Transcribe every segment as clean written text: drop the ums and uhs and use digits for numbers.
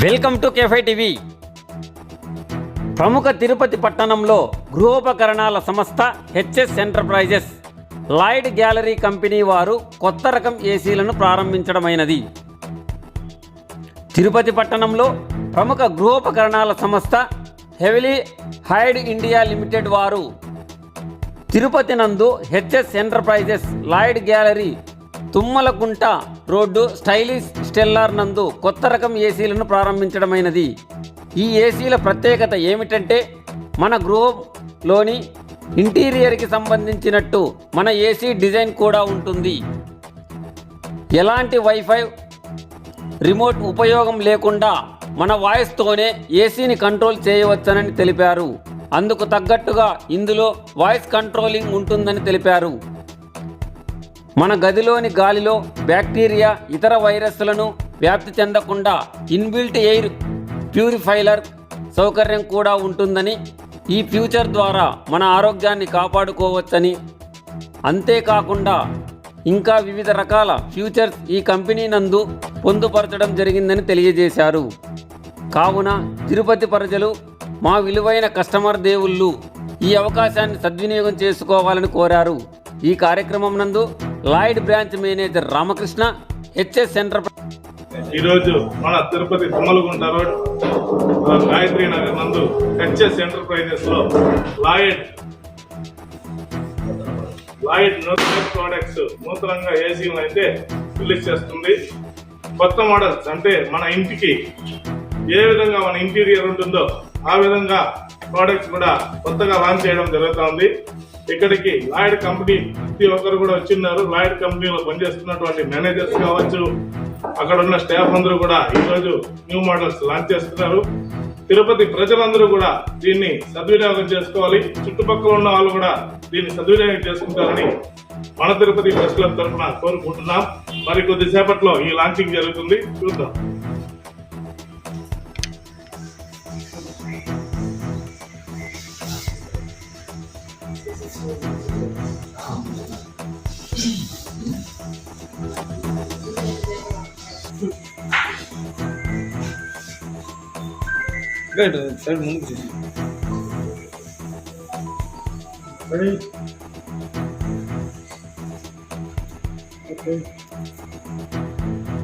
Welcome to కేఫై TV. ప్రముఖ తిరుపతి పట్టణంలో గృహోపకరణాల సంస్థ HS enterprises Lloyd gallery company వారు కొత్త రకం ఏసీలను ప్రారంభించడమైనది. తిరుపతి పట్టణంలో ప్రముఖ గృహోపకరణాల సంస్థ హెవిలీ హైడ్ ఇండియా లిమిటెడ్ వారు తిరుపతి నందు HS enterprises Lloyd gallery Tummalakunta road stylish stellar నందు కొత్త రకం ఏసీలను ప్రారంభించడమైనది. ఈ ఏసీల ప్రత్యేకత ఏమిటంటే మన గృహంలోని ఇంటీరియర్కి సంబంధించినట్టు మన ఏసీ డిజైన్ కూడా ఉంటుంది. ఎలాంటి వైఫై రిమోట్ ఉపయోగం లేకుండా మన వాయిస్తోనే ఏసీని కంట్రోల్ చేయవచ్చని తెలిపారు. అందుకు తగ్గట్టుగా ఇందులో వాయిస్ కంట్రోలింగ్ ఉంటుందని తెలిపారు. మన గదిలోని గాలిలో బ్యాక్టీరియా ఇతర వైరస్లను వ్యాప్తి చెందకుండా ఇన్బిల్ట్ ఎయిర్ ప్యూరిఫైయర్ సౌకర్యం కూడా ఉంటుందని, ఈ ఫ్యూచర్ ద్వారా మన ఆరోగ్యాన్ని కాపాడుకోవచ్చని, అంతేకాకుండా ఇంకా వివిధ రకాల ఫ్యూచర్స్ ఈ కంపెనీ నందు పొందుపరచడం జరిగిందని తెలియజేశారు. కావున తిరుపతి ప్రజలు మా విలువైన కస్టమర్ దేవుళ్ళు ఈ అవకాశాన్ని సద్వినియోగం చేసుకోవాలని కోరారు. ఈ కార్యక్రమం నందు Lloyd branch manager Ramakrishna, HS centre ఈరోజు మన తిరుపతి తుమ్మలగుంట రోడ్ గాయత్రి నగర్ నందు హెచ్ఎస్ ఎంటర్ప్రైజెస్ లో లాయిడ్ ప్రొడక్ట్స్ నూతనంగా ఏసీలు అయితే రిలీజ్ చేస్తుంది. కొత్త మోడల్స్ అంటే మన ఇంటికి ఏ విధంగా మన ఇంటీరియర్ ఉంటుందో ఆ విధంగా ప్రోడక్ట్స్ కూడా కొత్తగా లాంచ్ చేయడం జరుగుతుంది. ఇక్కడికి లాయిడ్ కంపెనీ ప్రతి ఒక్కరు కూడా వచ్చిన్నారు. లాయిడ్ కంపెనీలో పనిచేస్తున్నటువంటి మేనేజర్స్ కావచ్చు, అక్కడ ఉన్న స్టాఫ్ అందరూ కూడా ఈరోజు న్యూ మోడల్స్ లాంచ్ చేస్తున్నారు. తిరుపతి ప్రజలందరూ కూడా దీన్ని సద్వినియోగం చేసుకోవాలి. చుట్టుపక్కల ఉన్న వాళ్ళు కూడా దీన్ని సద్వినియోగం చేసుకుంటారని మన తిరుపతి ప్రెస్ క్లబ్ తరఫున కోరుకుంటున్నాం. మరి కొద్దిసేపట్లో ఈ లాంచింగ్ జరుగుతుంది, చూద్దాం. సైడ్ ముందుకు చేసి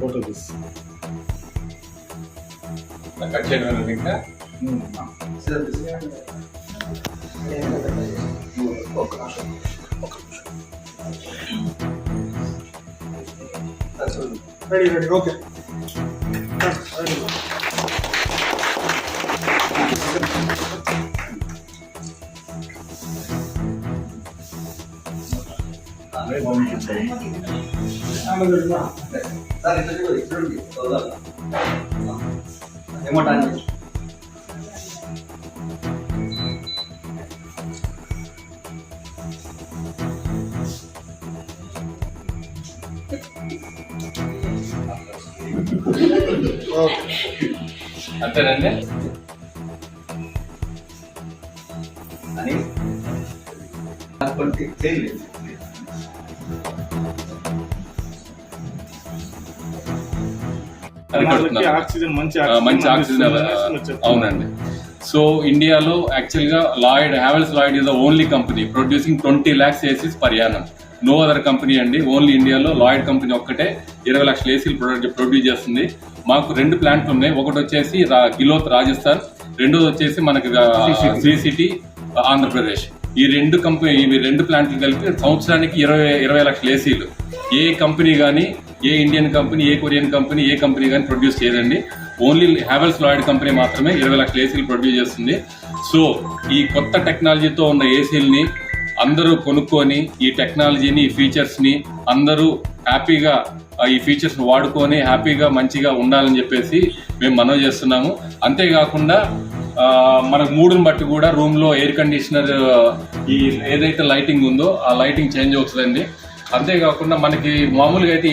ఫోటో తీసి కట్ చేయడం ఇంకా రెడీ ఓకే. అంతేనండి అని చేయలేదు. మంచి ఆక్సిజన్. అవునండి. సో ఇండియాలో యాక్చువల్గా Havells Lloyd is the only company producing 20 lakhs ACs per annum. No other company అండి. ఓన్లీ ఇండియాలో లాయిడ్ కంపెనీ ఒక్కటే 20 లక్షల ఏసీలు ప్రొడ్యూస్ చేస్తుంది. మాకు 2 ప్లాంట్లు ఉన్నాయి. ఒకటి వచ్చేసి గిలోత్ రాజస్థాన్, రెండోది వచ్చేసి మనకి సిసిటి ఆంధ్రప్రదేశ్. ఈ 2 ప్లాంట్లు కలిపి సంవత్సరానికి 20 లక్షల ఏసీలు ఏ కంపెనీ కానీ, ఏ ఇండియన్ కంపెనీ, ఏ కొరియన్ కంపెనీ, ఏ కంపెనీ కానీ ప్రొడ్యూస్ చేయదండి. ఓన్లీ హ్యావెల్స్ లాయిడ్ కంపెనీ మాత్రమే 20 లక్షల ఏసీలు ప్రొడ్యూస్ చేస్తుంది. సో ఈ కొత్త టెక్నాలజీతో ఉన్న ఏసీలని అందరూ కొనుక్కొని ఈ టెక్నాలజీని, ఈ ఫీచర్స్ని అందరూ హ్యాపీగా ఈ ఫీచర్స్ వాడుకొని హ్యాపీగా మంచిగా ఉండాలని చెప్పేసి మేము మనవి చేస్తున్నాము. అంతేకాకుండా మనకు మూడుని బట్టి కూడా రూమ్లో ఎయిర్ కండిషనర్ ఈ ఏదైతే లైటింగ్ ఉందో ఆ లైటింగ్ చేంజ్ అవుతుందండి. అంతేకాకుండా మనకి మామూలుగా అయితే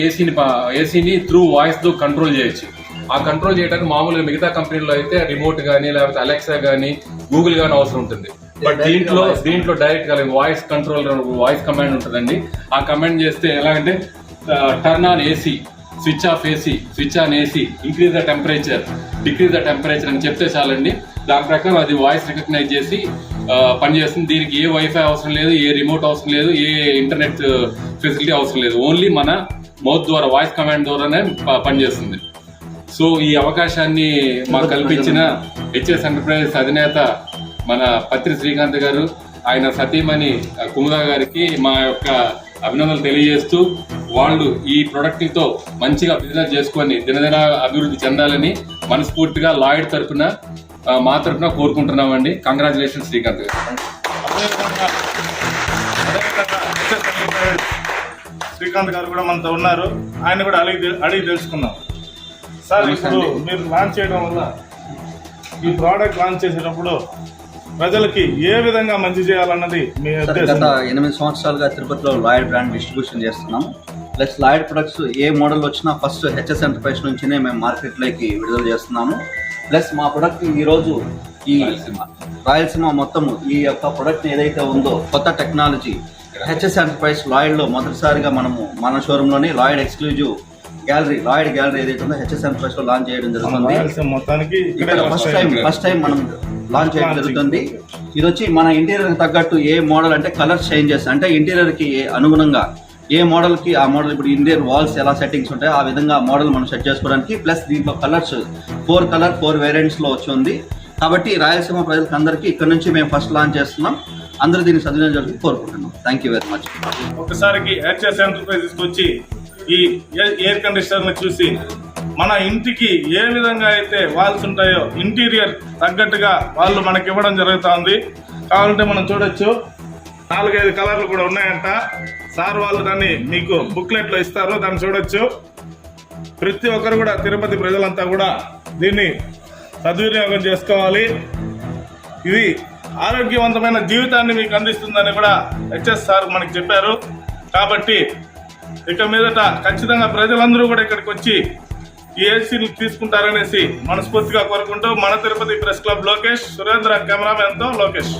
ఏసీని త్రూ వాయిస్తో కంట్రోల్ చేయొచ్చు. ఆ కంట్రోల్ చేయడానికి మామూలుగా మిగతా కంపెనీలో అయితే రిమోట్ కానీ, లేకపోతే అలెక్సా కానీ, గూగుల్ కానీ అవసరం ఉంటుంది. బట్ దీంట్లో డైరెక్ట్ గా వాయిస్ కమాండ్ ఉంటుందండి. ఆ కమాండ్ చేస్తే ఎలాగంటే turn on AC switch off AC, switch on AC, increase the temperature, decrease the temperature అని చెప్తే చాలండి. దాని ప్రకారం అది వాయిస్ రికగ్నైజ్ చేసి పనిచేస్తుంది. దీనికి ఏ వైఫై అవసరం లేదు, ఏ రిమోట్ అవసరం లేదు, ఏ ఇంటర్నెట్ ఫెసిలిటీ అవసరం లేదు. ఓన్లీ మన మౌత్ ద్వారా, వాయిస్ కమాండ్ ద్వారానే పనిచేస్తుంది. సో ఈ అవకాశాన్ని మాకు కల్పించిన హెచ్ఎస్ ఎంటర్ప్రైజెస్ అధినేత మన పత్రి శ్రీకాంత్ గారు, ఆయన సతీమణి కుముదా గారికి మా యొక్క అభినందనలు తెలియజేస్తూ, వాళ్ళు ఈ ప్రొడక్ట్తో మంచిగా బిజినెస్ చేసుకొని దినదిన అభివృద్ధి చెందాలని మనస్ఫూర్తిగా లాయిడ్ తరఫున, మా తరఫున కోరుకుంటున్నామండి. కంగ్రాచులేషన్ శ్రీకాంత్ గారు. అదేవిధంగా శ్రీకాంత్ గారు కూడా మనతో ఉన్నారు. ఆయన కూడా అడిగి తెలుసుకున్నాం. సార్, ఇప్పుడు మీరు లాంచ్ చేయడం వల్ల, ఈ ప్రోడక్ట్ లాంచ్ చేసేటప్పుడు ప్రజలకి ఏ విధంగా మంచి చేయాలన్నది మీ ఉద్దేశం? గత 8 సంవత్సరాలుగా తిరుపతిలో లాయిడ్ బ్రాండ్ డిస్ట్రిబ్యూషన్ చేస్తున్నాము. ప్లస్ లాయిడ్ ప్రొడక్ట్స్ ఏ మోడల్ వచ్చినా ఫస్ట్ హెచ్ఎస్ ఎంటర్ప్రైజ్ నుంచినే మేము మార్కెట్లోకి విడుదల చేస్తున్నాము. ప్లస్ మా ప్రొడక్ట్ ఈరోజు ఈ రాయలసీమ మొత్తము ఈ యొక్క ప్రొడక్ట్ ఏదైతే ఉందో కొత్త టెక్నాలజీ హెచ్ఎస్ ఎంటర్ప్రైజ్ లాయిడ్లో మొదటిసారిగా మనము మన షోరూంలోనే Lloyd exclusive gallery, Lloyd gallery ఏదైతే ఉందో హెచ్ఎస్ ఎంటర్ప్రైజ్ లో లాంచ్ చేయడం జరుగుతుంది. మొత్తానికి ఫస్ట్ టైం మనం లాంచ్ చేయడం జరుగుతుంది. ఇది వచ్చి మన ఇంటీరియర్ తగ్గట్టు ఏ మోడల్ అంటే కలర్ చేంజెస్, అంటే ఇంటీరియర్ కి అనుగుణంగా ఏ మోడల్ కి ఆ మోడల్, ఇప్పుడు ఇంటీరియర్ వాల్స్ ఎలా సెట్టింగ్స్ ఉంటాయో ఆ విధంగా మోడల్ మనం సెట్ చేసుకోవడానికి. ప్లస్ దీంట్లో కలర్స్ 4 వేరియంట్స్ లో వచ్చింది. కాబట్టి రాయలసీమ ప్రజలకు అందరికీ ఇక్కడ నుంచి మేము ఫస్ట్ లాంచ్ చేస్తున్నాం. అందరూ దీన్ని సద్వినియోగం జరుగుతుంది కోరుకుంటున్నాం. Thank you very much. ఒకసారికి హెచ్ఎస్ ఎంటర్ప్రైజెస్ వచ్చి ఈ ఎయిర్ కండిషనర్ ని చూసి మన ఇంటికి ఏ విధంగా అయితే వాల్స్ ఉంటాయో ఇంటీరియర్ తగ్గట్టుగా వాళ్ళు మనకి ఇవ్వడం జరుగుతుంది. కావాలంటే మనం చూడొచ్చు, 4-5 కలర్లు కూడా ఉన్నాయంట. సార్ వాళ్ళు దాన్ని మీకు బుక్లెట్ లో ఇస్తారు, దాన్ని చూడొచ్చు. ప్రతి ఒక్కరు కూడా, తిరుపతి ప్రజలంతా కూడా దీన్ని సద్వినియోగం చేసుకోవాలి. ఇది ఆరోగ్యవంతమైన జీవితాన్ని మీకు అందిస్తుందని కూడా హెచ్ఎస్ సార్ మనకి చెప్పారు. కాబట్టి ఇక మీదట ఖచ్చితంగా ప్రజలందరూ కూడా ఇక్కడికి వచ్చి ఈ ఏసీలు తీసుకుంటారనేసి మనస్ఫూర్తిగా కోరుకుంటూ, మన Tirupati press club Lokesh, Surendra cameraman తో లోకేష్.